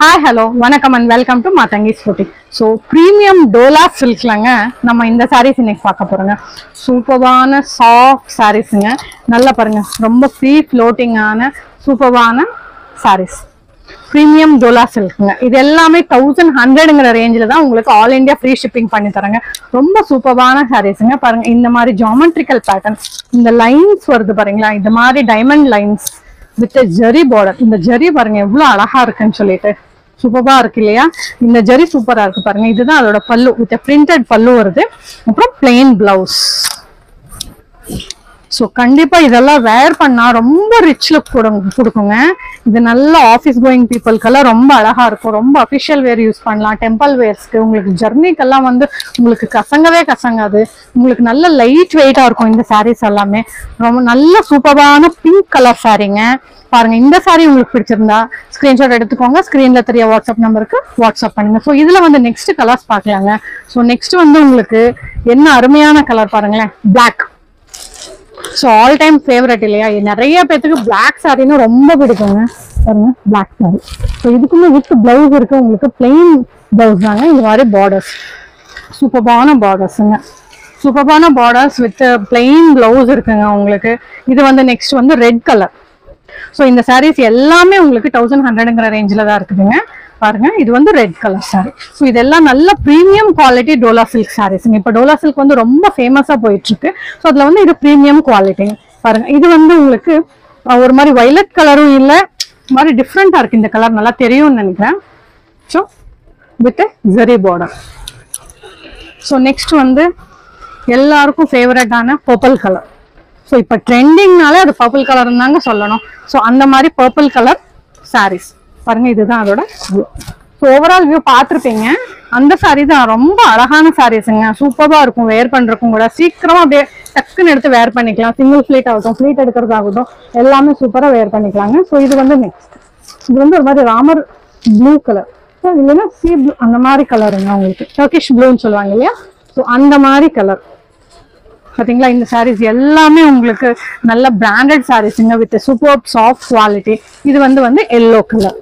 Hi, hello, vanakkam and welcome to Matangi's Boutique. So, premium Dola silk langa நம்ம இந்த sarees இன்னைக்கு பார்க்க போறோங்க. சூப்பரான soft sarees ங்க. நல்லா பாருங்க. ரொம்ப free floating ஆன சூப்பரான sarees. Premium Dola silk ங்க. இது எல்லாமே 1100ங்கற ரேஞ்சில தான் உங்களுக்கு ஆல் இந்தியா ஃப்ரீ ஷிப்பிங் பண்ணி தரங்க. ரொம்ப சூப்பரான sareesங்க. பாருங்க இந்த மாதிரி geometrical pattern. இந்த lines வருது பாருங்களா? இந்த மாதிரி diamond lines with a zari border. இந்த ஜரி பாருங்க எவ்வளவு அழகா இருக்குன்னு சொல்லிட்டு சூப்பரா இருக்கு இல்லையா? இந்த ஜரி சூப்பரா இருக்கு பாருங்க. இதுதான் அதோட பல்லு வித் பிரிண்டட் பல்லு வருது. அப்புறம் பிளெயின் பிளவுஸ். ஸோ கண்டிப்பா இதெல்லாம் வேர் பண்ணா ரொம்ப ரிச் லுக் கொடுக்குங்க. இது நல்ல ஆஃபீஸ் கோயிங் பீப்புள்கெல்லாம் ரொம்ப அழகா இருக்கும். ரொம்ப அஃபிஷியல் வேர் யூஸ் பண்ணலாம். டெம்பிள் வேர்ஸ்க்கு உங்களுக்கு ஜர்னிக்கெல்லாம் வந்து உங்களுக்கு கசங்காது. உங்களுக்கு நல்ல லைட் வெயிட்டா இருக்கும் இந்த சாரீஸ் எல்லாமே. ரொம்ப நல்ல சூப்பரான பிங்க் கலர் சாரீங்க. பாருங்க இந்த சாரி உங்களுக்கு பிடிச்சிருந்தா ஸ்கிரீன்ஷாட் எடுத்துக்கோங்க. ஸ்கிரீன்ல தெரிய வாட்ஸ்அப் நம்பருக்கு வாட்ஸ்அப் பண்ணுங்க. ஸோ இதுல வந்து நெக்ஸ்ட் கலர்ஸ் பார்க்கலாங்க. ஸோ நெக்ஸ்ட் வந்து உங்களுக்கு என்ன அருமையான கலர் பாருங்களேன், black. So all time favourite இல்லையா? நிறைய பேத்துக்கு பிளாக் சாரின்னு ரொம்ப பிடிக்குங்க. பாருங்க பிளாக் சாரி. ஸோ இதுக்குமே வித் பிளவுஸ் இருக்கு. உங்களுக்கு பிளெயின் பிளவுஸ் தாங்க. இந்த மாதிரி பார்டர்ஸ் சூப்பரான பார்டர்ஸுங்க. சூப்பரான பார்டர்ஸ் வித் பிளெயின் பிளவுஸ் இருக்குங்க உங்களுக்கு. இது வந்து நெக்ஸ்ட் வந்து ரெட் கலர். ஸோ இந்த சாரீஸ் எல்லாமே உங்களுக்கு 1100ங்கிற ரேஞ்சில் தான் இருக்குதுங்க. பாருங்க இது வந்து ரெட் கலர் சாரி. ஸோ இதெல்லாம் நல்ல ப்ரீமியம் குவாலிட்டி டோலா சில்க் சாரீஸுங்க. இப்போ டோலா சில்க் வந்து ரொம்ப ஃபேமஸாக போயிட்டு இருக்கு. ஸோ அதில் வந்து இது ப்ரீமியம் குவாலிட்டிங்க. பாருங்க இது வந்து உங்களுக்கு ஒரு மாதிரி வைலட் கலரும் இல்லை, மாதிரி டிஃப்ரெண்டா இருக்கு. இந்த கலர் நல்லா தெரியும்னு நினைக்கிறேன். So with zari border. So next வந்து எல்லாருக்கும் ஃபேவரட்டான பர்பிள் கலர். ஸோ இப்போ ட்ரெண்டிங்னாலே அது பர்பிள் கலர் தாங்க சொல்லணும். ஸோ அந்த மாதிரி பர்பிள் கலர் சாரீஸ் பாருங்க. இதுதான் அதோட வியூ. ஸோ ஓவரால் வியூ பார்த்துருப்பீங்க. அந்த சாரீ தான் ரொம்ப அழகான சாரீஸுங்க. சூப்பராக இருக்கும். வேர் பண்ணுறக்கும் கூட சீக்கிரமா அப்படியே டக்குன்னு எடுத்து வேர் பண்ணிக்கலாம். சிங்கிள் ஃபிளீட் ஆகட்டும், ஃபிளீட் எடுக்கிறதாகட்டும், எல்லாமே சூப்பராக வேர் பண்ணிக்கலாங்க. ஸோ இது வந்து நெக்ஸ்ட் இது வந்து ஒரு மாதிரி ராமர் ப்ளூ கலர். ஸோ இல்லைன்னா சீ ப்ளூ அந்த மாதிரி கலருங்க. உங்களுக்கு டர்க்கிஷ் ப்ளூன்னு சொல்லுவாங்க இல்லையா? ஸோ அந்த மாதிரி கலர் பாத்தீங்களா? இந்த சாரீஸ் எல்லாமே உங்களுக்கு நல்ல பிராண்டட் சாரீஸ்ங்க வித் சூப்பர் சாஃப்ட் குவாலிட்டி. இது வந்து எல்லோ கலர்.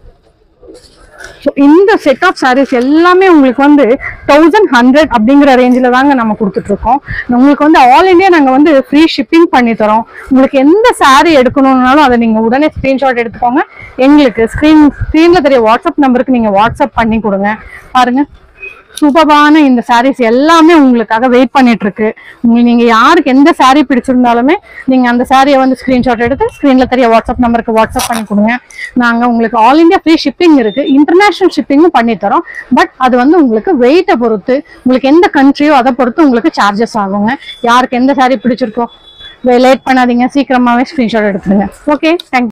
ஸோ இந்த செட் ஆஃப் சாரீஸ் எல்லாமே உங்களுக்கு வந்து 1100 அப்படிங்கிற ரேஞ்சில் தாங்க நம்ம கொடுத்துட்டு இருக்கோம். உங்களுக்கு வந்து ஆல் இண்டியா நாங்கள் வந்து ஃப்ரீ ஷிப்பிங் பண்ணி தரோம். உங்களுக்கு எந்த சாரீ எடுக்கணும்னாலும் அதை நீங்கள் உடனே ஸ்க்ரீன்ஷாட் எடுத்துக்கோங்க. எங்களுக்கு ஸ்க்ரீன்ல தெரிய வாட்ஸ்அப் நம்பருக்கு நீங்கள் வாட்ஸ்அப் பண்ணி கொடுங்க. பாருங்க சூப்பரான இந்த சாரீஸ் எல்லாமே உங்களுக்காக வெயிட் பண்ணிட்டு இருக்கு. நீங்க யாருக்கு எந்த சாரீ பிடிச்சிருந்தாலுமே நீங்க அந்த சாரியை வந்து ஸ்கிரீன்ஷாட் எடுத்து ஸ்கிரீன்ல தெரிய வாட்ஸ்அப் நம்பருக்கு வாட்ஸ்அப் பண்ணி கொடுங்க. நாங்க உங்களுக்கு ஆல் இந்தியா ஃப்ரீ ஷிப்பிங் இருக்கு. இன்டர்நேஷனல் ஷிப்பிங்கும் பண்ணி தரோம். பட் அது வந்து உங்களுக்கு வெயிட்டை பொறுத்து, உங்களுக்கு எந்த கண்ட்ரியோ அதை பொறுத்து உங்களுக்கு சார்ஜஸ் ஆகுங்க. யாருக்கு எந்த சாரீ பிடிச்சிருக்கோ லேட் பண்ணாதீங்க, சீக்கிரமாவே ஸ்கிரீன்ஷாட் எடுத்துருங்க. Okay, thank you.